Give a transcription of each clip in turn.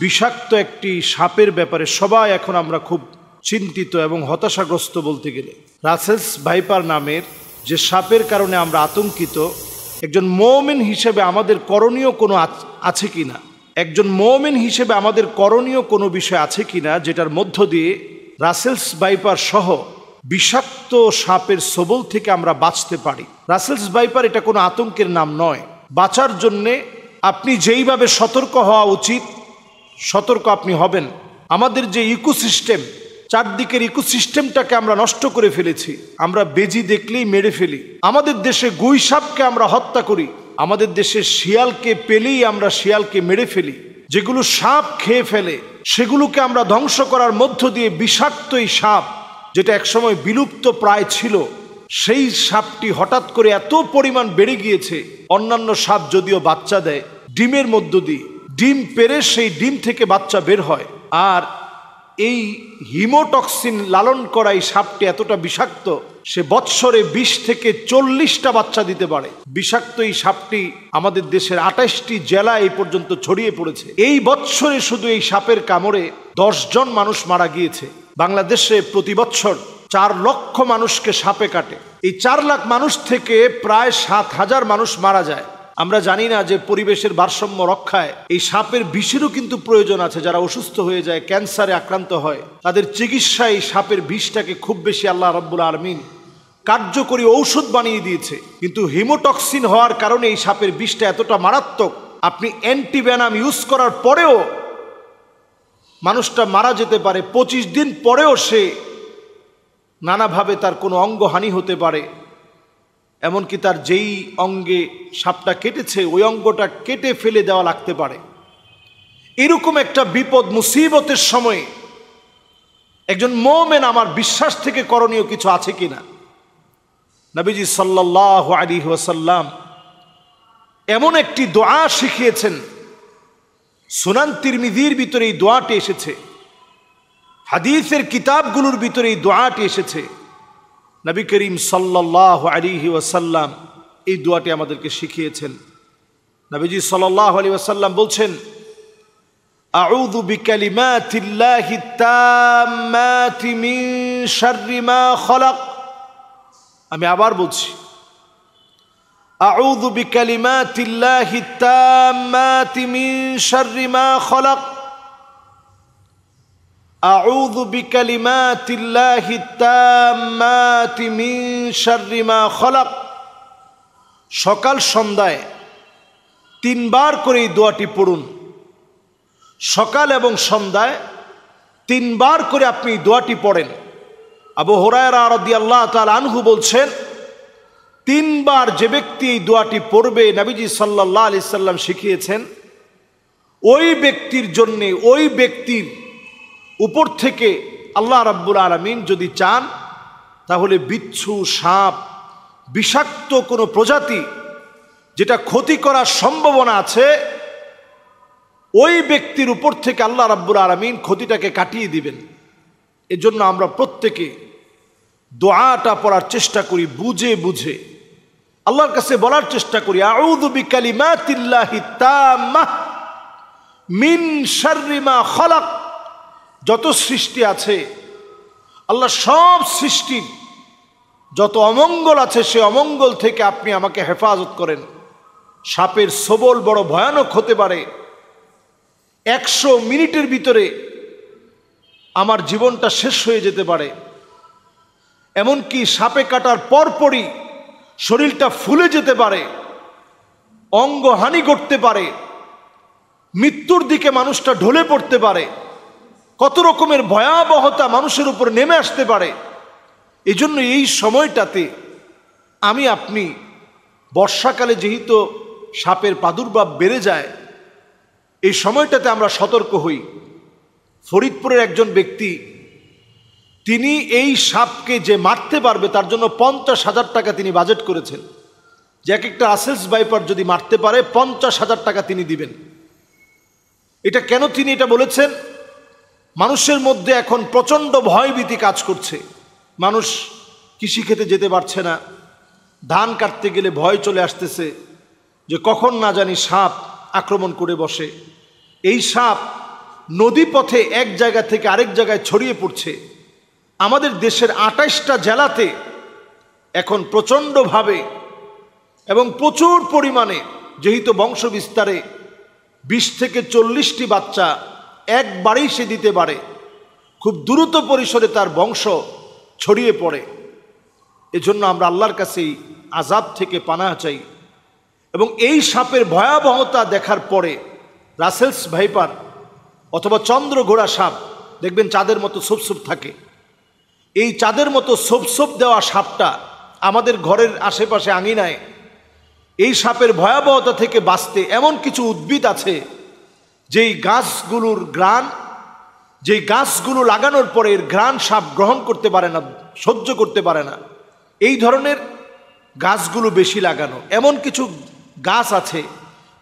বিষাক্ত একটি সাপের ব্যাপারে সবাই এখন আমরা খুব চিন্তিত এবং হতাশাগ্রস্ত বলতে গেলে। রাসেলস ভাইপার নামের যে সাপের কারণে আমরা আতঙ্কিত, একজন মুমিন হিসেবে আমাদের করণীয় কোনো আছে কি না, একজন মুমিন হিসেবে আমাদের করণীয় কোনো বিষয় আছে কি না, যেটার মধ্য দিয়ে রাসেলস ভাইপার সহ বিষাক্ত সাপের ছোবল থেকে আমরা বাঁচতে পারি। রাসেলস ভাইপার এটা কোনো আতঙ্কের নাম নয়। বাঁচার জন্যে আপনি যেইভাবে সতর্ক হওয়া উচিত সতর্ক আপনি হবেন। আমাদের যে ইকোসিস্টেম, চারদিকের ইকোসিস্টেমটাকে আমরা নষ্ট করে ফেলেছি। আমরা বেজি দেখলেই মেরে ফেলি। আমাদের দেশে গুই সাপকে আমরা হত্যা করি। আমাদের দেশে শিয়ালকে পেলেই আমরা শিয়ালকে মেরে ফেলি। যেগুলো সাপ খেয়ে ফেলে সেগুলোকে আমরা ধ্বংস করার মধ্য দিয়ে বিষাক্ত এই সাপ, যেটা একসময় বিলুপ্ত প্রায় ছিল, সেই সাপটি হঠাৎ করে এত পরিমাণ বেড়ে গিয়েছে। অন্যান্য সাপ যদিও বাচ্চা দেয় ডিমের মধ্য দিয়ে, ডিম পেরে সেই ডিম থেকে বাচ্চা বের হয়, আর এই হিমোটক্সিন লালন করা এই সাপটি এতটা বিষাক্ত, সে বৎসরে 20 থেকে 40টা বাচ্চা দিতে পারে। বিষাক্ত এই সাপটি আমাদের দেশের 28টি জেলা এই পর্যন্ত ছড়িয়ে পড়েছে। এই বৎসরে শুধু এই সাপের কামড়ে 10 জন মানুষ মারা গিয়েছে। বাংলাদেশে প্রতি বছর 4 লক্ষ মানুষকে সাপে কাটে। এই 4 লাখ মানুষ থেকে প্রায় 7,000 মানুষ মারা যায়। আমরা জানি না যে পরিবেশের ভারসাম্য রক্ষায় এই সাপের বিষেরও কিন্তু প্রয়োজন আছে। যারা অসুস্থ হয়ে যায়, ক্যান্সারে আক্রান্ত হয়, তাদের চিকিৎসায় এই সাপের বিষটাকে খুব বেশি আল্লাহ রাব্বুল আলামিন কার্যকরী ঔষধ বানিয়ে দিয়েছে। কিন্তু হিমোটক্সিন হওয়ার কারণে এই সাপের বিষটা এতটা মারাত্মক, আপনি অ্যান্টিভেনাম ইউজ করার পরেও মানুষটা মারা যেতে পারে। 25 দিন পরেও সে নানাভাবে তার কোনো অঙ্গহানি হতে পারে। এমনকি তার যেই অঙ্গে সাপটা কেটেছে ওই অঙ্গটা কেটে ফেলে দেওয়া লাগতে পারে। এরকম একটা বিপদ মুসিবতের সময়ে একজন মুমিন আমার বিশ্বাস থেকে করণীয় কিছু আছে কিনা। নবীজি সাল্লাল্লাহু আলাইহি ওয়াসাল্লাম এমন একটি দোয়া শিখিয়েছেন, সুনান তিরমিজির ভিতরে এই দোয়াটি এসেছে, হাদিসের কিতাবগুলোর ভিতরে এই দোয়াটি এসেছে। নবী করিম সাল্লাল্লাহু আলাইহি ওয়াসাল্লাম এই দোয়াটি আমাদেরকে শিখিয়েছেন। নবীজি সাল্লাল্লাহু আলাইহি ওয়াসাল্লাম বলছেন, আউযু বিকালিমাতিল্লাহি তাম্মাতি মিন শাররি মা খালাক। আমি আবার বলছি, আউযু বিকালিমাতিল্লাহি তাম্মাতি মিন শাররি মা খালাক। আউযু বিকালিমাতিল্লাহি তাম্মাতি মিন শাররি মা খালাক। সকাল সন্ধ্যায় 3 বার করে এই দোয়াটি পড়ুন। সকাল এবং সন্ধ্যায় 3 বার করে আপনি এই দোয়াটি পড়েন। আবু হুরায়রা রাদিয়াল্লাহু তাআলা আনহু বলছেন, 3 বার যে ব্যক্তি এই দোয়াটি পড়বে, নবীজি সাল্লাল্লাহু আলাইহি সাল্লাম শিখিয়েছেন, ওই ব্যক্তির জন্য, ওই ব্যক্তির উপর থেকে আল্লাহ রাব্বুল আলামিন যদি চান, তাহলে বিচ্ছু, সাপ, বিষাক্ত কোনো প্রজাতি যেটা ক্ষতি করার সম্ভাবনা আছে, ওই ব্যক্তির উপর থেকে আল্লাহ রাব্বুল আলামিন ক্ষতিটাকে কাটিয়ে দিবেন। এজন্য আমরা প্রত্যেকে দোয়াটা পড়ার চেষ্টা করি, বুঝে বুঝে আল্লাহর কাছে বলার চেষ্টা করি, আউযু বিকালিমাতিল্লাহি তাম্মাহ মিন শাররি মা খালাক। যত সৃষ্টি আছে, আল্লাহ সব সৃষ্টির যত অমঙ্গল আছে, সে অমঙ্গল থেকে আপনি আমাকে হেফাজত করেন। সাপের ছোবল বড় ভয়ানক হতে পারে। 100 মিনিটের ভিতরে আমার জীবনটা শেষ হয়ে যেতে পারে। এমনকি সাপে কাটার পরপরই শরীরটা ফুলে যেতে পারে, অঙ্গহানি ঘটতে পারে, মৃত্যুর দিকে মানুষটা ঢলে পড়তে পারে, কত রকমের ভয়াবহতা মানুষের উপর নেমে আসতে পারে। এই জন্য এই সময়টাতে আমি আপনি, বর্ষাকালে যেহেতু সাপের প্রাদুর্ভাব বেড়ে যায়, এই সময়টাতে আমরা সতর্ক হই। ফরিদপুরের একজন ব্যক্তি, তিনি এই সাপকে যে মারতে পারবে তার জন্য 50,000 টাকা তিনি বাজেট করেছেন, যে এক একটা রাসেলস ভাইপার যদি মারতে পারে 50,000 টাকা তিনি দিবেন। এটা কেন তিনি এটা বলেছেন? মানুষের মধ্যে এখন প্রচণ্ড ভয়ভীতি কাজ করছে। মানুষ কৃষিক্ষেতে যেতে পারছে না, ধান কাটতে গেলে ভয় চলে আসতেছে যে কখন না জানি সাপ আক্রমণ করে বসে। এই সাপ নদী পথে এক জায়গা থেকে আরেক জায়গায় ছড়িয়ে পড়ছে। আমাদের দেশের ২৮টা জেলাতে এখন প্রচণ্ডভাবে এবং প্রচুর পরিমাণে, যেহেতু বংশ বিস্তারে ২০ থেকে ৪০টি বাচ্চা একবারেই সে দিতে পারে, খুব দ্রুত পরিসরে তার বংশ ছড়িয়ে পড়ে। এজন্য আমরা আল্লাহর কাছে এই আযাব থেকে পানাহ চাই। এবং এই সাপের ভয়াবহতা দেখার পরে রাসেলস ভাইপার অথবা চন্দ্রঘোড়া সাপ, দেখবেন চাঁদের মতো ছোপ থাকে, এই চাঁদের মতো ছোপ দেওয়া সাপটা আমাদের ঘরের আশেপাশে আঙিনায়, এই সাপের ভয়াবহতা থেকে বাঁচতে এমন কিছু উদ্ভিদ আছে যেই গাছগুলোর ঘ্রাণ, যেই গাছগুলো লাগানোর পরে এর ঘ্রাণ সাপ গ্রহণ করতে পারে না, সহ্য করতে পারে না। এই ধরনের গাছগুলো বেশি লাগানো। এমন কিছু গাছ আছে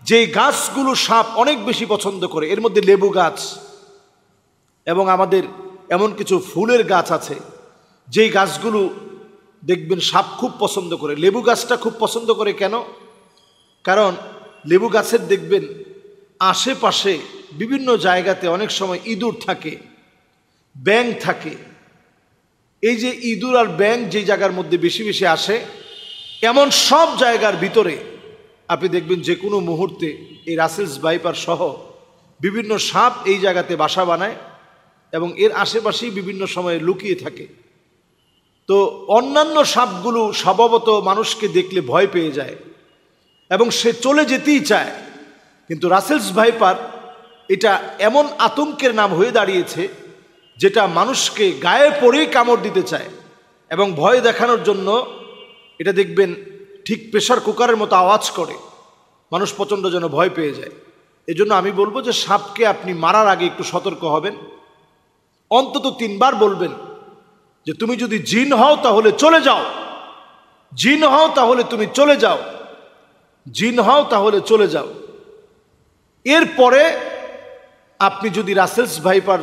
যেই গাছগুলো সাপ অনেক বেশি পছন্দ করে, এর মধ্যে লেবু গাছ, এবং আমাদের এমন কিছু ফুলের গাছ আছে যেই গাছগুলো দেখবেন সাপ খুব পছন্দ করে। লেবু গাছটা খুব পছন্দ করে কেন? কারণ লেবু গাছের দেখবেন আশেপাশে বিভিন্ন জায়গাতে অনেক সময় ইঁদুর থাকে, ব্যাঙ থাকে। এই যে ইঁদুর আর ব্যাঙ যে জায়গার মধ্যে বেশি বেশি আসে, এমন সব জায়গার ভিতরে আপনি দেখবেন যে কোনো মুহূর্তে এই রাসেলস ভাইপার সহ বিভিন্ন সাপ এই জায়গাতে বাসা বানায় এবং এর আশেপাশেই বিভিন্ন সময়ে লুকিয়ে থাকে। তো অন্যান্য সাপগুলো স্বভাবত মানুষকে দেখলে ভয় পেয়ে যায় এবং সে চলে যেতেই চায়, কিন্তু রাসেলস ভাইপার এটা এমন আতঙ্কের নাম হয়ে দাঁড়িয়েছে যেটা মানুষকে গায়ে পড়েই কামড় দিতে চায় এবং ভয় দেখানোর জন্য এটা দেখবেন ঠিক প্রেসার কুকারের মতো আওয়াজ করে, মানুষ প্রচণ্ড যেন ভয় পেয়ে যায়। এজন্য আমি বলবো যে সাপকে আপনি মারার আগে একটু সতর্ক হবেন, অন্তত 3 বার বলবেন যে তুমি যদি জিন হও তাহলে চলে যাও, জিন হও তাহলে তুমি চলে যাও, জিন হও তাহলে চলে যাও। এরপরে আপনি যদি রাসেলস ভাইপার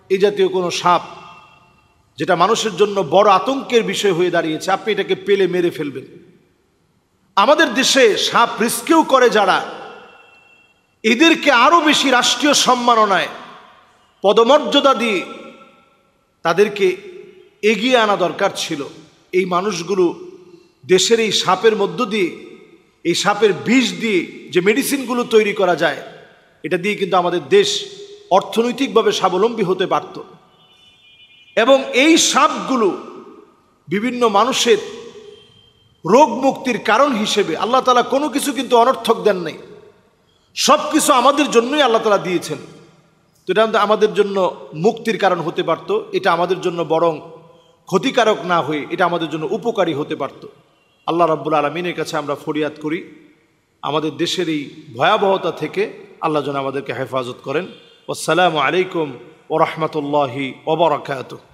এই জাতীয় কোনো সাপ যেটা মানুষের জন্য বড় আতঙ্কের বিষয় হয়ে দাঁড়িয়েছে, আপনি এটাকে পেলে মেরে ফেলবেন। আমাদের দেশে সাপ রিস্কেও করে যারা, এদেরকে আরো বেশি রাষ্ট্রীয় সম্মাননায় পদমর্যাদা দিয়ে তাদেরকে এগিয়ে আনা দরকার ছিল। এই মানুষগুলো দেশের এই সাপের মধ্য দিয়ে, এই সাপের বিষ দিয়ে যে মেডিসিনগুলো তৈরি করা যায়, এটা দিয়ে কিন্তু আমাদের দেশ অর্থনৈতিকভাবে স্বাবলম্বী হতে পারত। এবং এই সাপগুলো বিভিন্ন মানুষের রোগ মুক্তির কারণ হিসেবে আল্লাহ তাআলা কোনো কিছু কিন্তু অনর্থক দেন নাই, সব কিছু আমাদের জন্যই আল্লাহ তাআলা দিয়েছেন। তো এটা আমাদের জন্য মুক্তির কারণ হতে পারত, এটা আমাদের জন্য বরং ক্ষতিকারক না হয়ে এটা আমাদের জন্য উপকারী হতে পারত। আল্লাহ রাব্বুল আলামিনের কাছে আমরা ফরিয়াদ করি আমাদের দেশের এই ভয়াবহতা থেকে আল্লাহ যেন আমাদেরকে হেফাজত করেন। আসসালামু আলাইকুম ওয়া রাহমাতুল্লাহি ওয়া বারাকাতুহু।